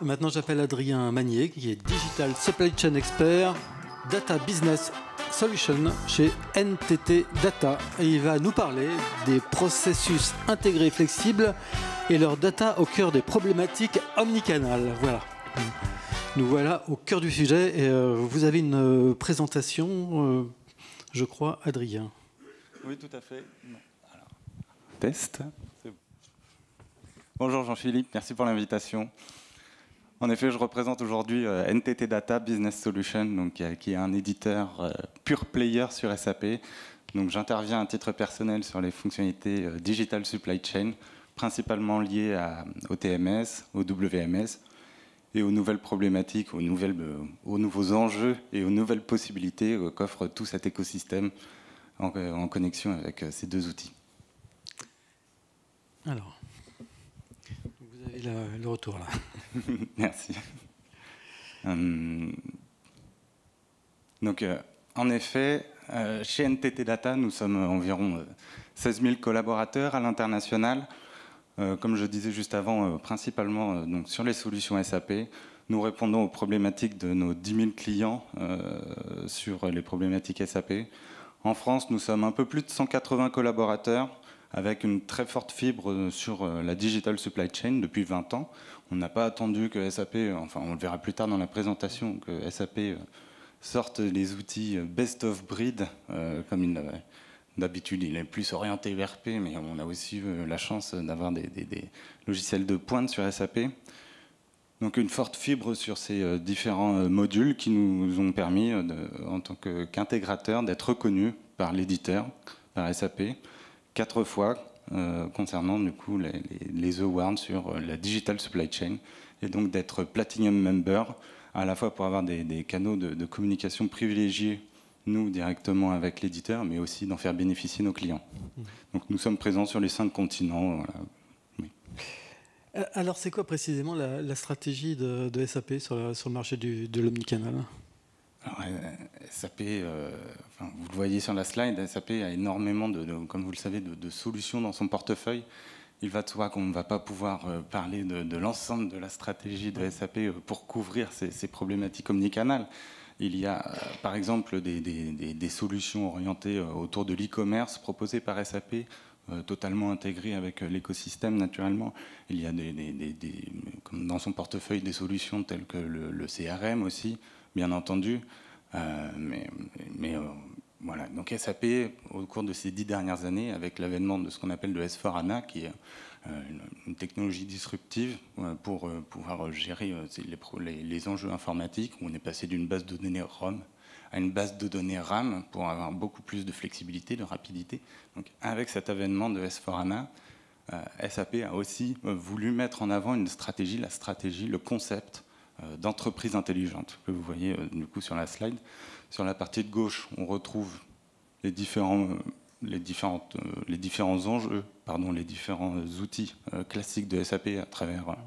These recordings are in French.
Maintenant, j'appelle Adrien Magnier, qui est Digital Supply Chain Expert, Data Business Solution chez NTT Data. Et il va nous parler des processus intégrés flexibles et leur data au cœur des problématiques omnicanales. Voilà. Nous voilà au cœur du sujet. Et vous avez une présentation, je crois, Adrien. Oui, tout à fait. Alors, test. Bonjour Jean-Philippe, merci pour l'invitation. En effet, je représente aujourd'hui NTT Data Business Solution, donc, qui est un éditeur pure player sur SAP. Donc, j'interviens à titre personnel sur les fonctionnalités Digital Supply Chain, principalement liées au TMS, au WMS et aux nouvelles problématiques, aux nouveaux enjeux et aux nouvelles possibilités qu'offre tout cet écosystème en connexion avec ces deux outils. Alors, vous avez le retour là. Merci. Donc, en effet, chez NTT Data, nous sommes environ 16 000 collaborateurs à l'international. Comme je disais juste avant, principalement donc, sur les solutions SAP. Nous répondons aux problématiques de nos 10 000 clients sur les problématiques SAP. En France, nous sommes un peu plus de 180 collaborateurs avec une très forte fibre sur la Digital Supply Chain depuis 20 ans. On n'a pas attendu que SAP, enfin on le verra plus tard dans la présentation, que SAP sorte les outils best of breed, comme d'habitude il est plus orienté ERP, mais on a aussi eu la chance d'avoir des logiciels de pointe sur SAP. Donc une forte fibre sur ces différents modules qui nous ont permis, en tant qu'intégrateur, d'être reconnus par l'éditeur, par SAP, 4 fois concernant du coup les awards sur la Digital Supply Chain, et donc d'être Platinum Member, à la fois pour avoir des canaux de communication privilégiés, nous directement avec l'éditeur, mais aussi d'en faire bénéficier nos clients. Donc nous sommes présents sur les 5 continents. Voilà. Oui. Alors, c'est quoi précisément la stratégie de SAP sur le marché de l'omnicanal ? Alors, SAP, enfin, vous le voyez sur la slide, SAP a énormément, comme vous le savez, de solutions dans son portefeuille. Il va de soi qu'on ne va pas pouvoir parler de l'ensemble de la stratégie de SAP pour couvrir ces problématiques omnicanales. Il y a par exemple des solutions orientées autour de l'e-commerce proposées par SAP, totalement intégrées avec l'écosystème naturellement. Il y a comme dans son portefeuille des solutions telles que le CRM aussi, bien entendu. Voilà. Donc SAP, au cours de ces 10 dernières années, avec l'avènement de ce qu'on appelle le S/4HANA, qui est une technologie disruptive pour pouvoir gérer les enjeux informatiques, où on est passé d'une base de données ROM à une base de données RAM pour avoir beaucoup plus de flexibilité, de rapidité. Donc avec cet avènement de S/4HANA, SAP a aussi voulu mettre en avant une stratégie, le concept d'entreprise intelligente, que vous voyez du coup sur la slide. Sur la partie de gauche, on retrouve les différents enjeux, les différents outils classiques de SAP à travers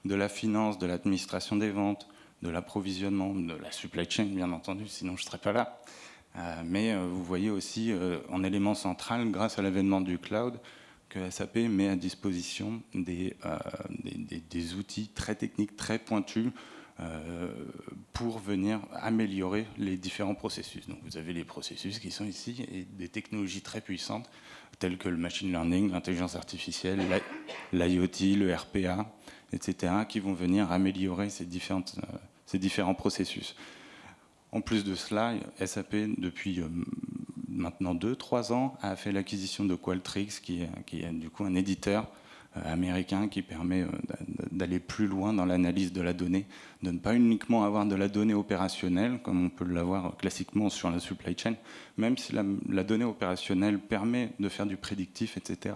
de la finance, de l'administration des ventes, de l'approvisionnement, de la supply chain, bien entendu, sinon je ne serais pas là. Mais vous voyez aussi en élément central, grâce à l'avènement du cloud, que SAP met à disposition des outils très techniques, très pointus, pour venir améliorer les différents processus. Donc vous avez les processus qui sont ici et des technologies très puissantes telles que le machine learning, l'intelligence artificielle, l'IoT, le RPA, etc., qui vont venir améliorer ces différents processus. En plus de cela, SAP, depuis maintenant 2-3 ans, a fait l'acquisition de Qualtrics, qui est du coup un éditeur américain qui permet d'aller plus loin dans l'analyse de la donnée, de ne pas uniquement avoir de la donnée opérationnelle, comme on peut l'avoir classiquement sur la supply chain, même si la donnée opérationnelle permet de faire du prédictif, etc.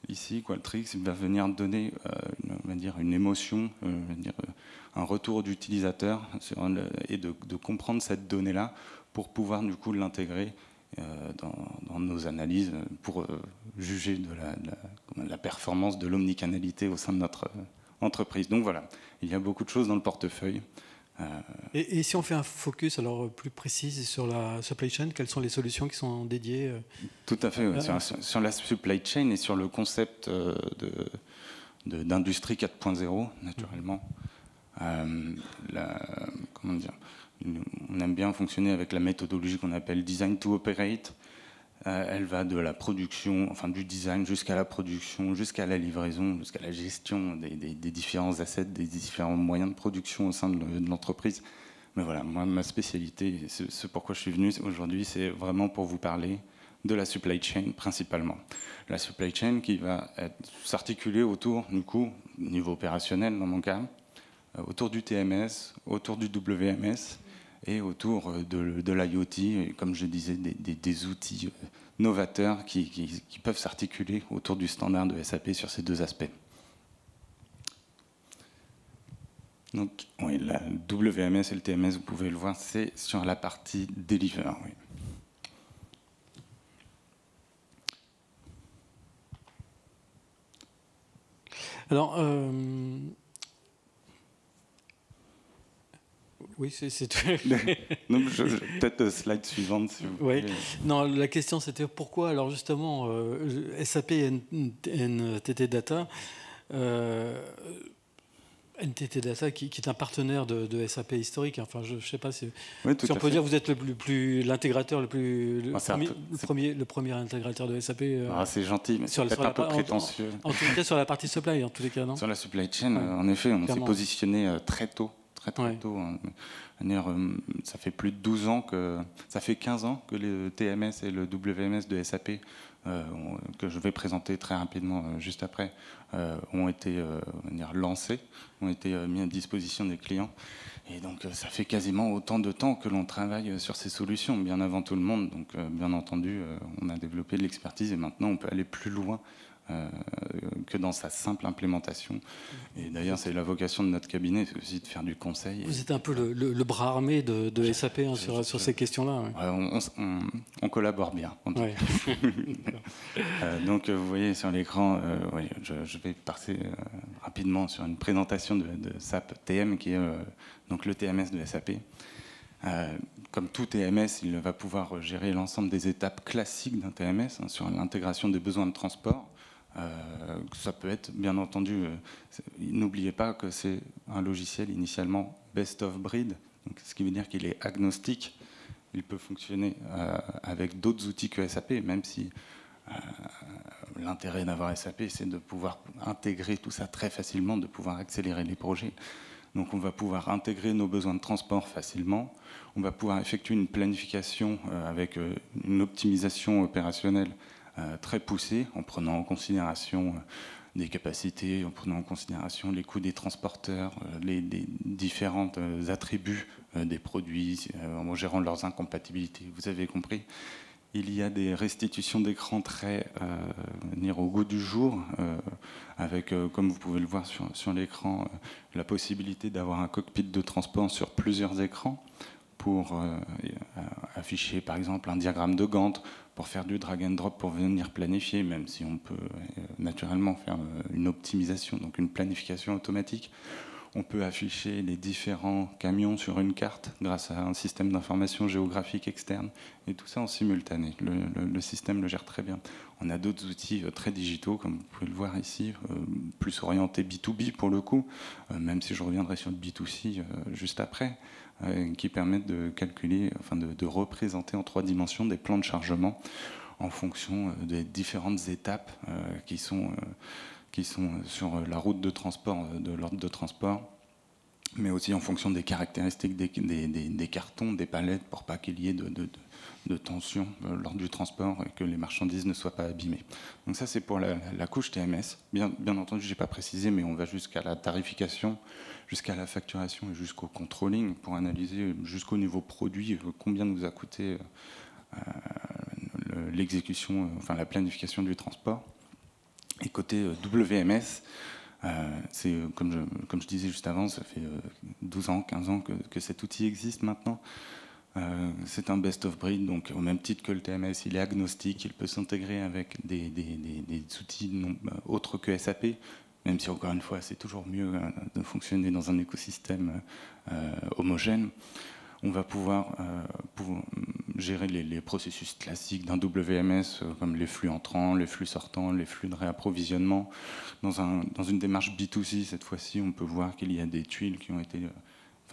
Ici, Qualtrics va venir donner une émotion, un retour d'utilisateur et de comprendre cette donnée-là pour pouvoir du coup l'intégrer dans nos analyses pour juger de la performance de l'omnicanalité au sein de notre entreprise. Donc voilà, il y a beaucoup de choses dans le portefeuille. Et si on fait un focus alors plus précis sur la supply chain, quelles sont les solutions qui sont dédiées Tout à fait, sur la supply chain et sur le concept d'industrie 4.0, naturellement. Comment dire, on aime bien fonctionner avec la méthodologie qu'on appelle Design to Operate. Elle va de la production, enfin du design jusqu'à la production, jusqu'à la livraison, jusqu'à la gestion des différents assets, des différents moyens de production au sein de l'entreprise. Mais voilà, moi, ma spécialité, ce pourquoi je suis venu aujourd'hui, c'est vraiment pour vous parler de la supply chain principalement. La supply chain qui va s'articuler autour, du coup, niveau opérationnel dans mon cas, autour du TMS, autour du WMS, et autour de l'IoT, et comme je disais, des outils novateurs qui peuvent s'articuler autour du standard de SAP sur ces deux aspects. Donc, oui, la WMS et le TMS, vous pouvez le voir, c'est sur la partie deliver. Oui. Alors, oui, c'est tout. Peut-être slide suivante, si vous oui. voulez. Non, la question c'était pourquoi, alors justement, SAP NTT Data, NTT Data qui est un partenaire de SAP historique, enfin je ne sais pas si on peut dire, vous êtes l'intégrateur le premier intégrateur de SAP. C'est gentil, mais c'est peut-être un peu prétentieux. En tout cas sur la partie supply, en tous les cas, non ? Sur la supply chain, en effet, on s'est positionné très tôt. Très tôt. Ça fait plus de 12 ans ça fait 15 ans que le TMS et le WMS de SAP, que je vais présenter très rapidement juste après, ont été lancés, ont été mis à disposition des clients. Et donc ça fait quasiment autant de temps que l'on travaille sur ces solutions, bien avant tout le monde. Donc bien entendu, on a développé de l'expertise et maintenant on peut aller plus loin que dans sa simple implémentation. Et d'ailleurs, c'est la vocation de notre cabinet, c'est aussi de faire du conseil. Vous êtes un peu le bras armé de SAP sur ces questions-là. Ouais. On collabore bien. En tout cas. Donc, vous voyez sur l'écran, je vais passer rapidement sur une présentation de SAP TM, qui est donc le TMS de SAP. Comme tout TMS, il va pouvoir gérer l'ensemble des étapes classiques d'un TMS, sur l'intégration des besoins de transport. Ça peut être, bien entendu, n'oubliez pas que c'est un logiciel initialement best of breed, donc, ce qui veut dire qu'il est agnostique. Il peut fonctionner avec d'autres outils que SAP, même si l'intérêt d'avoir SAP, c'est de pouvoir intégrer tout ça très facilement, de pouvoir accélérer les projets. Donc on va pouvoir intégrer nos besoins de transport facilement. On va pouvoir effectuer une planification avec une optimisation opérationnelle très poussée, en prenant en considération des capacités, en prenant en considération les coûts des transporteurs, les différents attributs des produits, en gérant leurs incompatibilités. Vous avez compris. Il y a des restitutions d'écran très au goût du jour, avec, comme vous pouvez le voir sur l'écran, la possibilité d'avoir un cockpit de transport sur plusieurs écrans pour afficher par exemple un diagramme de Gantt, pour faire du drag and drop, pour venir planifier, même si on peut naturellement faire une optimisation, donc une planification automatique. On peut afficher les différents camions sur une carte grâce à un système d'information géographique externe, et tout ça en simultané. Le système le gère très bien. On a d'autres outils très digitaux, comme vous pouvez le voir ici, plus orientés B2B pour le coup, même si je reviendrai sur le B2C juste après, qui permettent de calculer, enfin de représenter en 3 dimensions des plans de chargement en fonction des différentes étapes qui sont sur la route de transport, de l'ordre de transport, mais aussi en fonction des caractéristiques des cartons, des palettes, pour pas qu'il y ait de tension lors du transport et que les marchandises ne soient pas abîmées. Donc ça, c'est pour la couche TMS. Bien entendu, je n'ai pas précisé, mais on va jusqu'à la tarification, jusqu'à la facturation et jusqu'au controlling pour analyser jusqu'au niveau produit combien nous a coûté l'exécution, enfin la planification du transport. Et côté WMS, c'est comme je disais juste avant, ça fait 12 ans, 15 ans que cet outil existe maintenant. C'est un best of breed, donc au même titre que le TMS, il est agnostique, il peut s'intégrer avec des outils autres que SAP, même si encore une fois c'est toujours mieux de fonctionner dans un écosystème homogène. On va pouvoir gérer les processus classiques d'un WMS, comme les flux entrants, les flux sortants, les flux de réapprovisionnement. Dans une démarche B2C, cette fois-ci, on peut voir qu'il y a des tuiles qui ont été...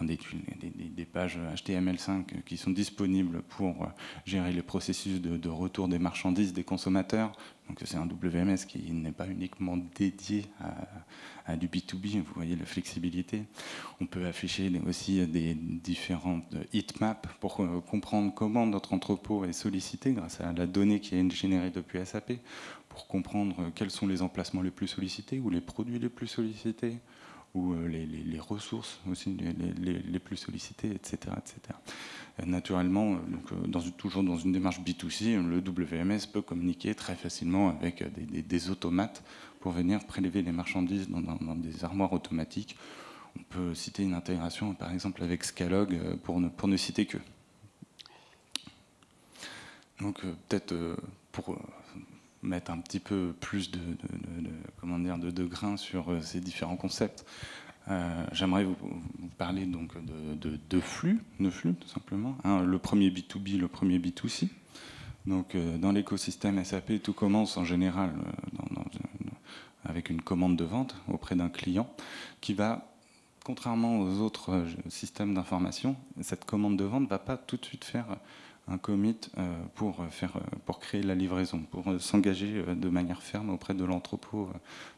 des pages HTML5 qui sont disponibles pour gérer les processus de retour des marchandises des consommateurs. Donc c'est un WMS qui n'est pas uniquement dédié à du B2B, vous voyez la flexibilité. On peut afficher aussi des différentes heatmaps pour comprendre comment notre entrepôt est sollicité grâce à la donnée qui est générée depuis SAP, pour comprendre quels sont les emplacements les plus sollicités ou les produits les plus sollicités, ou les ressources aussi les plus sollicitées, etc. etc. Naturellement, toujours dans une démarche B2C, le WMS peut communiquer très facilement avec des automates pour venir prélever les marchandises dans des armoires automatiques. On peut citer une intégration, par exemple, avec Scalog, pour ne citer que. Donc, peut-être pour mettre un petit peu plus de grain sur ces différents concepts. J'aimerais vous parler donc de flux, tout simplement. Le premier B2B, le premier B2C. Donc, dans l'écosystème SAP, tout commence en général avec une commande de vente auprès d'un client qui va, contrairement aux autres systèmes d'information, cette commande de vente ne va pas tout de suite faire un commit pour créer la livraison, pour s'engager de manière ferme auprès de l'entrepôt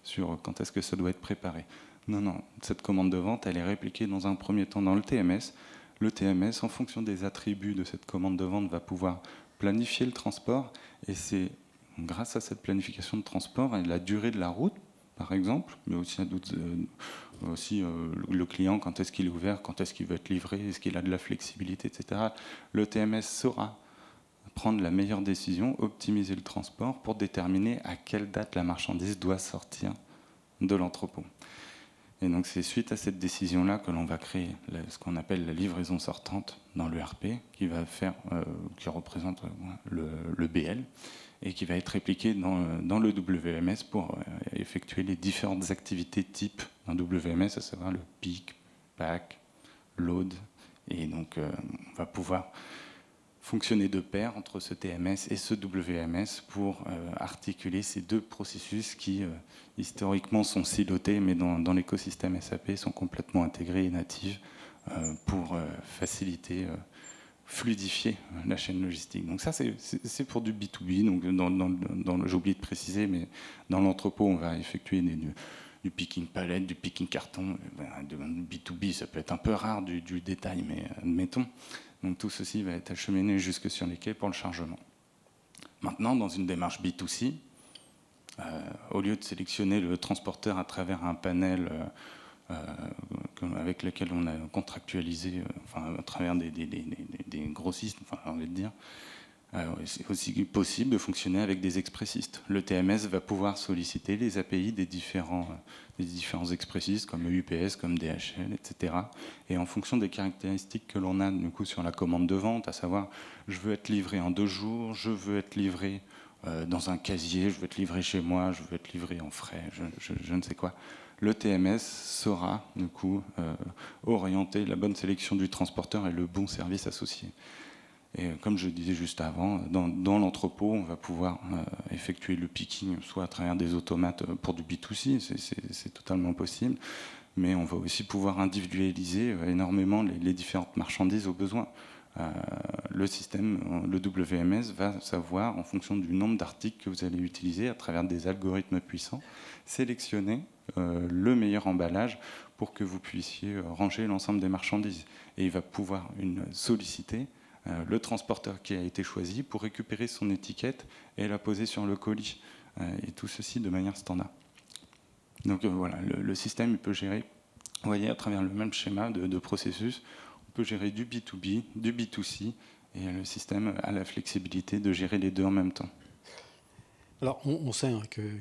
sur quand est-ce que ça doit être préparé. Non, cette commande de vente, elle est répliquée dans un premier temps dans le TMS. Le TMS, en fonction des attributs de cette commande de vente, va pouvoir planifier le transport, et c'est grâce à cette planification de transport et la durée de la route, par exemple, mais aussi le client, quand est-ce qu'il est ouvert, quand est-ce qu'il veut être livré, est-ce qu'il a de la flexibilité, etc. Le TMS saura prendre la meilleure décision, optimiser le transport pour déterminer à quelle date la marchandise doit sortir de l'entrepôt. Et donc c'est suite à cette décision-là que l'on va créer ce qu'on appelle la livraison sortante dans l'ERP, qui représente le BL, et qui va être répliqué dans le WMS pour effectuer les différentes activités types d'un WMS, à savoir le pick, pack, load. Et donc on va pouvoir fonctionner de pair entre ce TMS et ce WMS pour articuler ces deux processus qui historiquement sont silotés, mais dans l'écosystème SAP sont complètement intégrés et natifs pour faciliter, fluidifier la chaîne logistique. Donc ça, c'est pour du B2B. Donc j'ai oublié de préciser, mais dans l'entrepôt, on va effectuer du picking palette, du picking carton. Du B2B, ça peut être un peu rare du détail, mais admettons. Donc tout ceci va être acheminé jusque sur les quais pour le chargement. Maintenant, dans une démarche B2C, au lieu de sélectionner le transporteur à travers un panel avec lequel on a contractualisé, à travers des grossistes, on va dire, c'est aussi possible de fonctionner avec des expressistes. Le TMS va pouvoir solliciter les API des différents expressistes comme UPS, comme DHL, etc. Et en fonction des caractéristiques que l'on a du coup sur la commande de vente, à savoir je veux être livré en 2 jours, je veux être livré dans un casier, je veux être livré chez moi, je veux être livré en frais, je ne sais quoi. Le TMS saura du coup orienter la bonne sélection du transporteur et le bon service associé. Et comme je disais juste avant, dans l'entrepôt, on va pouvoir effectuer le picking, soit à travers des automates pour du B2C, c'est totalement possible, mais on va aussi pouvoir individualiser énormément les différentes marchandises aux besoins. Le système, le WMS, va savoir, en fonction du nombre d'articles que vous allez utiliser, à travers des algorithmes puissants, sélectionner le meilleur emballage pour que vous puissiez ranger l'ensemble des marchandises. Et il va pouvoir solliciter le transporteur qui a été choisi pour récupérer son étiquette et la poser sur le colis. Et tout ceci de manière standard. Donc voilà, le système il peut gérer, vous voyez, à travers le même schéma de processus, on peut gérer du B2B, du B2C, et le système a la flexibilité de gérer les deux en même temps. Alors, on sait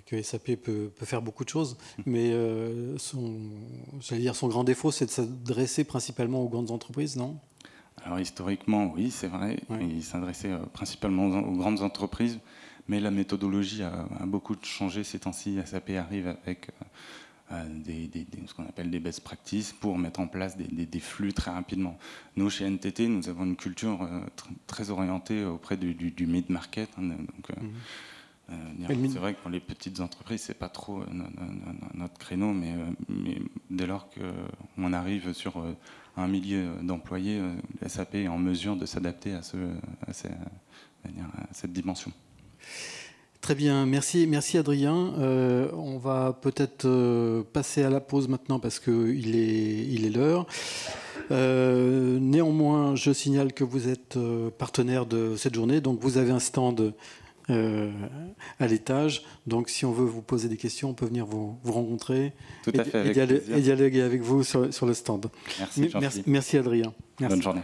que SAP peut faire beaucoup de choses, mais son grand défaut, c'est de s'adresser principalement aux grandes entreprises, non ? Alors historiquement, oui, c'est vrai. Oui. Il s'adressait principalement aux grandes entreprises, mais la méthodologie a beaucoup changé ces temps-ci. SAP arrive avec ce qu'on appelle des best practices pour mettre en place des flux très rapidement. Nous, chez NTT, nous avons une culture très orientée auprès du mid-market. C'est vrai que pour les petites entreprises, c'est pas trop notre créneau, mais dès lors qu'on arrive sur un millier d'employés, SAP est en mesure de s'adapter à cette dimension. Très bien, merci Adrien. On va peut-être passer à la pause maintenant parce qu'il est l'heure. Néanmoins, je signale que vous êtes partenaire de cette journée, donc vous avez un stand à l'étage. Donc si on veut vous poser des questions, on peut venir vous rencontrer. Tout à fait, et dialoguer avec vous sur le stand. Merci Adrien. Merci. Bonne journée.